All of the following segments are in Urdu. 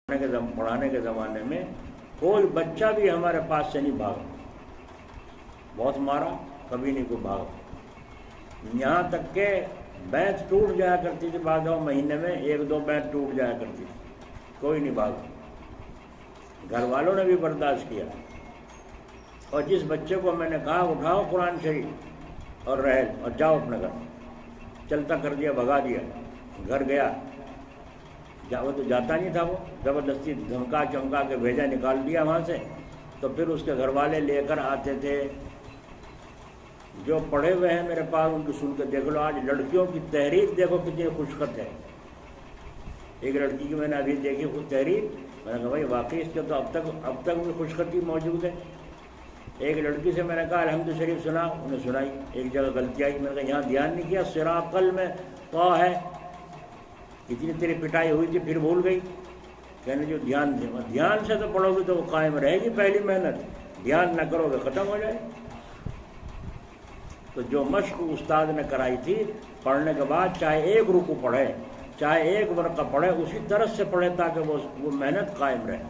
پڑھانے کے زمانے میں کوئی بچہ بھی ہمارے پاس سے نہیں بھاگا، بہت مارا، کبھی نہیں کوئی بھاگا۔ یہاں تک کہ بیت ٹوٹ جایا کرتی تھی، بعض مہینے میں 1-2 بیت ٹوٹ جایا کرتی تھی، کوئی نہیں بھاگا۔ گھر والوں نے بھی برداشت کیا، اور جس بچے کو میں نے کہا اٹھاؤ قرآن شریف اور رہے اور جاؤ اپنے گھر، چلتا کر دیا، بھگا دیا، گھر گیا، وہ تو جاتا نہیں تھا، وہ زبردستی دھمکا چمکا کے بھیجا، نکال دیا وہاں سے۔ تو پھر اس کے گھر والے لے کر آتے تھے، جو پڑھے ہوئے ہیں میرے پاس ان کی سن کے دیکھ لو، آج لڑکیوں کی تحریر دیکھو کتنی خوشخط ہے۔ ایک لڑکی کی میں نے ابھی دیکھی خود تحریر، میں نے کہا بھائی واقعی اس کے تو اب تک بھی خوشخطی موجود ہے۔ ایک لڑکی سے میں نے کہا الحمد شریف سنا، انہیں سنائی، ایک جگہ غلطی آئی، میں نے کہا یہاں دھیان نہیں کیا، صراقل میں تو ہے، اتنی تیری پٹائی ہوئی تھی پھر بھول گئی۔ کہنے جو دھیان سے تو پڑھو گی تو وہ قائم رہے گی، پہلی محنت، دھیان نہ کرو گے ختم ہو جائے۔ تو جو مشق استاد نے کرائی تھی، پڑھنے کے بعد چاہے ایک رکوع پڑھے، چاہے ایک ورقہ پڑھے، اسی طرح سے پڑھے تاکہ وہ محنت قائم رہے۔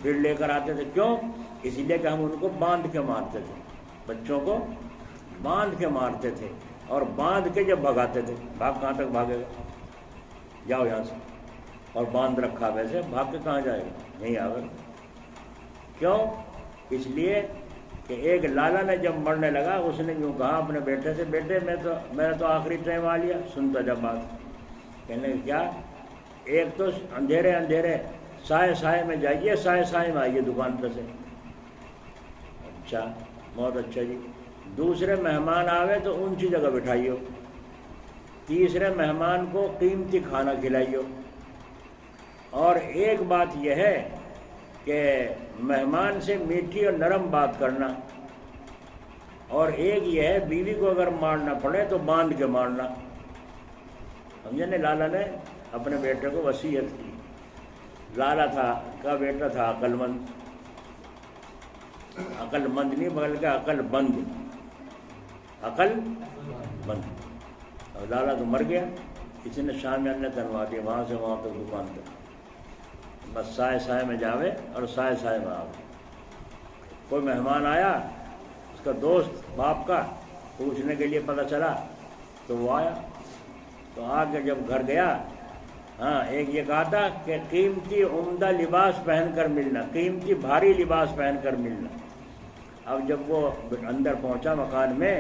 پھر لے کر آتے تھے، کیوں؟ اس لیے کہ ہم ان کو باندھ کے مارتے تھے، بچوں کو باندھ کے مارتے تھے، اور باندھ کے جب بھگاتے تھے، بھاگ کہاں تک بھاگے گا، جاؤ یہاں سے، اور باندھ رکھا ویسے بھاگ کے کہاں جائے گا، نہیں آئے گا۔ کیوں؟ اس لیے کہ ایک لالا نے جب مرنے لگا، اس نے یوں کہا اپنے بیٹے سے، بیٹے میں نے تو آخری ٹائم آ لیا، سنتا جب بات، کہنے کیا، ایک تو اندھیرے سائے میں جائیے، سائے میں آئیے دکان پہ سے۔ اچھا، بہت اچھا جی۔ دوسرے مہمان آوے تو اونچی جگہ بٹھائیو، تیسرے مہمان کو قیمتی کھانا کھلائیو، اور ایک بات یہ ہے کہ مہمان سے میٹھی اور نرم بات کرنا، اور ایک یہ ہے بیوی کو اگر مارنا پڑے تو باندھ کے مارنا۔ سمجھے نا، لالا نے اپنے بیٹے کو وصیت کی۔ لالا کا بیٹا تھا عقل مند نہیں بلکہ عقل بند، اور لالا تو مر گیا، کسی نے شامیانے تنوا دیا، وہاں سے وہاں تک دکان تک، بس سائے میں جاوے اور سائے میں آوے۔ کوئی مہمان آیا، اس کا دوست باپ کا، پوچھنے کے لیے پتہ چلا تو وہ آیا، تو آ کے جب گھر گیا، ہاں ایک یہ کہا تھا کہ قیمتی عمدہ لباس پہن کر ملنا، قیمتی بھاری لباس پہن کر ملنا۔ اب جب وہ اندر پہنچا مکان میں،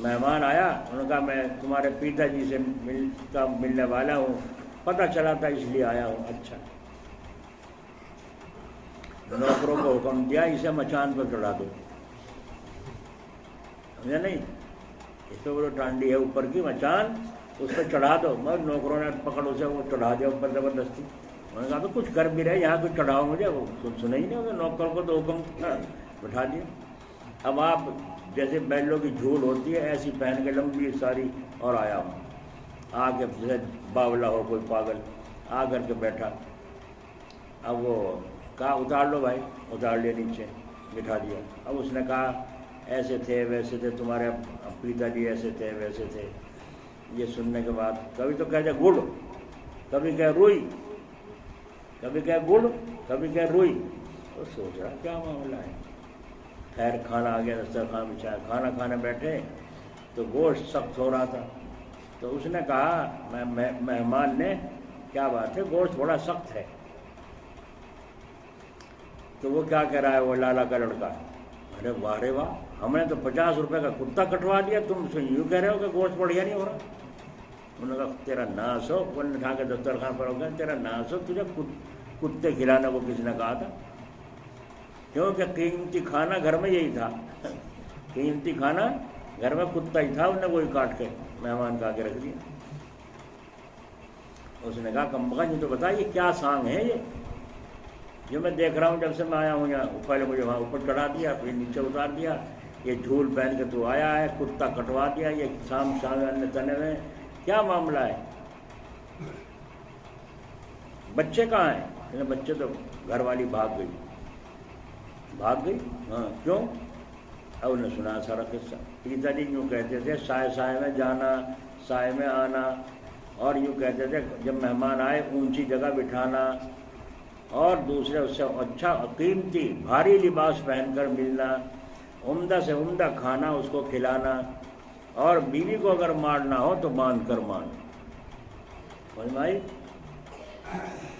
مہمان آیا، انہوں نے کہا میں تمہارے پیتا جی سے ملنے والا ہوں، پتہ چلا تھا اس لیے آیا ہوں۔ اچھا، نوکروں کو حکم دیا اسے مچان پر چڑھا دو، سمجھا نہیں، اس پہ وہ ٹانڈی ہے اوپر کی مچان، اس پہ چڑھا دو، مگر نوکروں نے پکڑ اسے وہ چڑھا دیا اوپر زبردستی۔ انہوں نے کہا تو کچھ کر بھی رہے، یہاں کچھ چڑھاؤ مجھے، وہ سنے ہی نہیں، نوکر کو تو حکم بٹھا دیا۔ اب آپ جیسے بیلوں کی جھول ہوتی ہے ایسی پہن کے لمبی ساری، اور آیا ہوں، آ کے جیسے باولا ہو کوئی پاگل، آ کر کے بیٹھا۔ اب وہ کہا اتار لو بھائی، اتار لیا نیچے، بٹھا دیا۔ اب اس نے کہا ایسے تھے ویسے تھے، تمہارے پیتا جی ایسے تھے ویسے تھے۔ یہ سننے کے بعد کبھی تو کہتے گڑ، کبھی کہ روئی، کبھی کہ گڑ، کبھی کہ روئی، تو سوچ رہا کیا معاملہ ہے۔ خیر کھانا آ گیا، دسترخوان بچھایا، کھانا کھانے بیٹھے تو گوشت سخت ہو رہا تھا، تو اس نے کہا مہمان نے، کیا بات ہے گوشت بڑا سخت ہے۔ تو وہ کیا کہہ رہا ہے، وہ لالا کا لڑکا، ارے واہ رے واہ، ہم نے تو 50 روپے کا کتا کٹوا دیا، تم سے یوں کہہ رہے ہو کہ گوشت بڑھیا نہیں ہو رہا۔ انہوں نے کہا تیرا ناس ہو، کون نے اٹھا کے دسترخوان پر ہو گیا، تیرا ناس ہو، تجھے کتے کھلانے کو کس نے کہا تھا؟ کیونکہ قیمتی کھانا گھر میں یہی تھا، قیمتی کھانا گھر میں کتا ہی تھا، انہوں نے وہی کاٹ کے مہمان کا آگے رکھ دیا۔ اس نے کہا کمبخت یہ تو بتا یہ کیا سانگ ہے، یہ جو میں دیکھ رہا ہوں جب سے میں آیا ہوں یہاں، پہلے مجھے وہاں اوپر چڑھا دیا، پھر نیچے اتار دیا، یہ جھول پہن کے تو آیا ہے، کتا کٹوا دیا، یہ شام تنے میں کیا معاملہ ہے؟ بچے کہاں ہیں؟ بچے تو گھر والی بھاگ گئی، ہاں کیوں؟ اب انہوں نے سنا سارا قصہ۔ پیتا جی یوں کہتے تھے، سائے میں جانا، سائے میں آنا، اور یوں کہتے تھے جب مہمان آئے اونچی جگہ بٹھانا، اور دوسرے اس سے اچھا قیمتی بھاری لباس پہن کر ملنا، عمدہ سے عمدہ کھانا اس کو کھلانا، اور بیوی کو اگر مارنا ہو تو باندھ کر مارنا۔ سمجھ میں آئی؟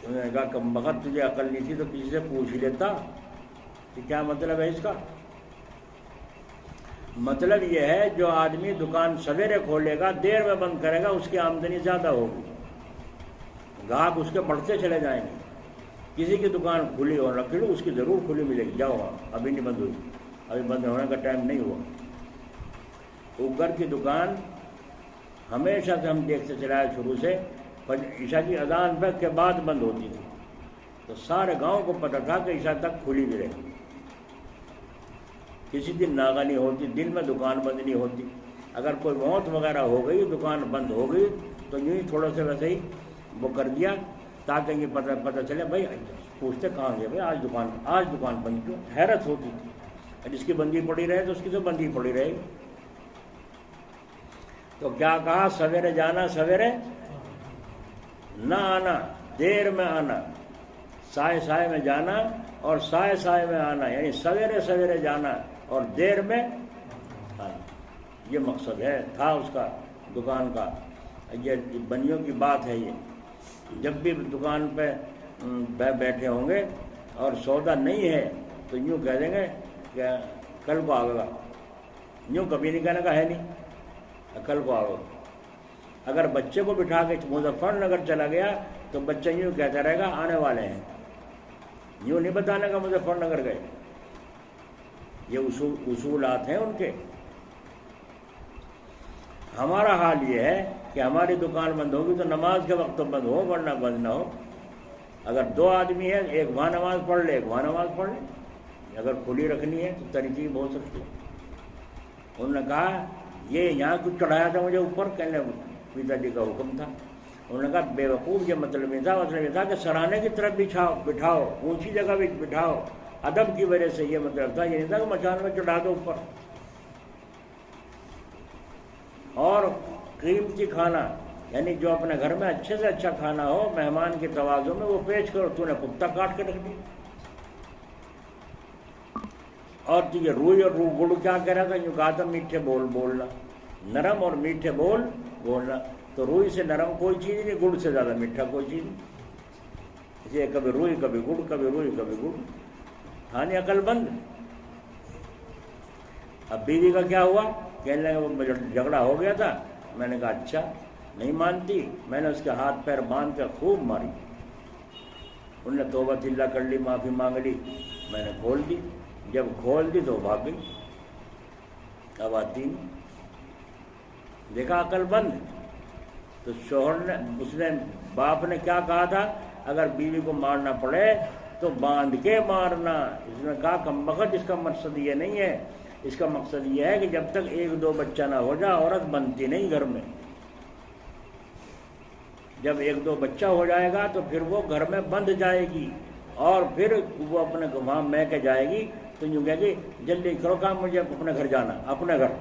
انہوں نے کہا کم بخت تجھے عقل نہیں تھی تو کسی سے پوچھ ہی لیتا کہ کیا مطلب ہے اس کا۔ مطلب یہ ہے جو آدمی دکان سویرے کھولے گا دیر میں بند کرے گا اس کی آمدنی زیادہ ہوگی، گاہک اس کے بڑھتے چلے جائیں گے۔ کسی کی دکان کھلی اور رکھ لو اس کی ضرور کھلی ملے گی، جاؤ وہاں، ابھی نہیں بند ہوئی، ابھی بند ہونے کا ٹائم نہیں ہوا۔ اوپر کی دکان ہمیشہ سے ہم دیکھتے چلے آئے شروع سے عشاء کی اذان کے بعد بند ہوتی تھی، تو سارے گاؤں کو پتہ تھا کہ عشاء تک کھلی بھی رہے۔ کسی دن ناغہ نہیں ہوتی، دن میں دکان بند نہیں ہوتی۔ اگر کوئی موت وغیرہ ہو گئی دکان بند ہو گئی تو یوں ہی تھوڑا سا ویسے ہی وہ کر دیا تاکہ یہ پتہ چلے، بھائی پوچھتے کہاں گئے، بھائی آج دکان بند کیوں؟ حیرت ہوتی تھی، جس کی بندی پڑی رہے تو اس کی تو بندی پڑی رہے گی۔ تو کیا کہا؟ سویرے جانا سویرے نہ آنا، دیر میں آنا، سائے سائے میں جانا اور سائے سائے میں آنا، یعنی سویرے سویرے جانا اور دیر میں آنا، یہ مقصد ہے تھا اس کا دکان کا۔ یہ بنیوں کی بات ہے، یہ جب بھی دکان پہ بیٹھے ہوں گے اور سودا نہیں ہے تو یوں کہہ دیں گے کہ کل کو آئے گا، یوں کبھی نہیں کہنے کا ہے نہیں، کل کو آئے گا۔ اگر بچے کو بٹھا کے مظفر نگر چلا گیا تو بچہ یوں کہتا رہے گا آنے والے ہیں، یوں نہیں بتانے کا مظفر نگر گئے۔ یہ اصولات ہیں ان کے۔ ہمارا حال یہ ہے کہ ہماری دکان بند ہوگی تو نماز کے وقت تو بند ہو، ورنہ بند نہ ہو۔ اگر دو آدمی ہیں ایک وہاں نماز پڑھ لے ایک وہاں نماز پڑھ لے، اگر کھلی رکھنی ہے تو ترتیب ہو سکتی ہے۔ انہوں نے کہا یہ یہاں کچھ چڑھایا تھا مجھے اوپر، کہنے پتا جی کا حکم تھا۔ انہوں نے کہا بے وقوف، یہ مطلب نہیں تھا، مطلب یہ تھا کہ سرانے کی طرف بٹھاؤ، اونچی جگہ بھی بٹھاؤ، ادب کی وجہ سے یہ مطلب تھا، یہ نہیں تھا کہ مچان میں چڑھا دو اوپر۔ اور قیمتی کھانا، یعنی جو اپنے گھر میں اچھے سے اچھا کھانا ہو مہمان کی تواضع میں وہ پیش کرو، تو نے کتا کاٹ کے رکھ دی۔ اور تو یہ روئی اور گڑ کیا کہہ رہا تھا؟ یوں کہا تھا میٹھے بول بولنا، نرم اور میٹھے بول بولنا۔ تو روئی سے نرم کوئی چیز نہیں، گڑ سے زیادہ میٹھا کوئی چیز نہیں۔ اس لیے کبھی روئی کبھی گڑ، کبھی روئی کبھی گڑ، کھانے عقل بند۔ اب بیوی کا کیا ہوا؟ کہنے لگے وہ جھگڑا ہو گیا تھا، میں نے کہا اچھا، نہیں مانتی، میں نے اس کے ہاتھ پیر باندھ کر خوب ماری، انہوں نے توبہ اللہ کر لی، معافی مانگ لی، میں نے کھول دی، جب کھول دی تو بھاگ گئی، اب آتی نہیں۔ دیکھا عقل بند۔ تو شوہر نے، اس نے باپ نے کیا کہا تھا؟ اگر بیوی کو مارنا پڑے تو باندھ کے مارنا۔ اس نے کہا کمبخت، اس کا مقصد یہ نہیں ہے، اس کا مقصد یہ ہے کہ جب تک ایک دو بچہ نہ ہو جائے عورت بنتی نہیں گھر میں۔ جب ایک دو بچہ ہو جائے گا تو پھر وہ گھر میں بند جائے گی، اور پھر وہ اپنے وہاں میں کے جائے گی تو یوں کہے گی جلدی کرو کام، مجھے اپنے گھر جانا، اپنے گھر۔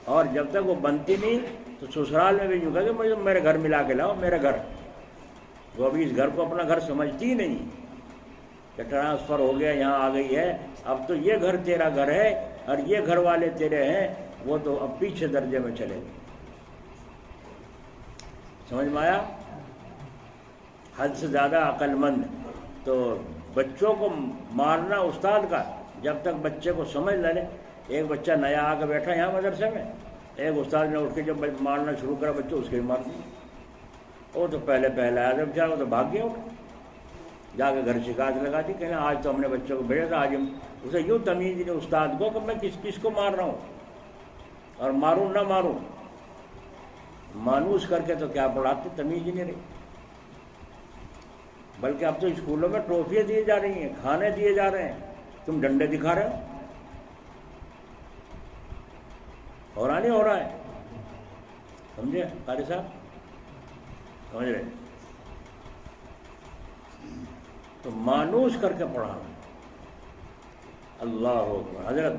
اور جب تک وہ بنتی نہیں تو سسرال میں بھی یوں کہے گی مجھے میرے گھر ملا کے لاؤ، میرے گھر۔ وہ ابھی اس گھر کو اپنا گھر سمجھتی ہی نہیں کہ ٹرانسفر ہو گیا، یہاں آ گئی ہے، اب تو یہ گھر تیرا گھر ہے اور یہ گھر والے تیرے ہیں، وہ تو اب پیچھے درجے میں چلے گئے۔ سمجھ میں آیا؟ حد سے زیادہ عقل مند۔ تو بچوں کو مارنا استاد کا، جب تک بچے کو سمجھ نہ لے۔ ایک بچہ نیا آ کے بیٹھا یہاں مدرسے میں، ایک استاد نے اٹھ کے جب مارنا شروع کرا بچوں، اس کے بھی مار دیا۔ وہ تو پہلے آیا جب کیا وہ تو بھاگ گیا، اٹھ جا کے گھر شکایت لگا دی، کہنا آج تو ہم نے بچوں کو بھیجا تھا، آج ہم اسے یوں تمیز نہیں استاد کو کہ میں کس کو مار رہا ہوں اور ماروں نہ ماروں۔ مانوس کر کے تو کیا پڑھاتے، تمیز ہی نہیں رہی۔ بلکہ اب تو اسکولوں میں ٹرافیاں دی جا رہی ہیں، کھانے دیے جا رہے ہیں، تم ڈنڈے دکھا رہے ہو رہا نہیں ہو رہا ہے؟ سمجھے قاری صاحب؟ سمجھ رہے؟ تو مانوس کر کے پڑھانا۔ اللہ اکبر۔ حضرت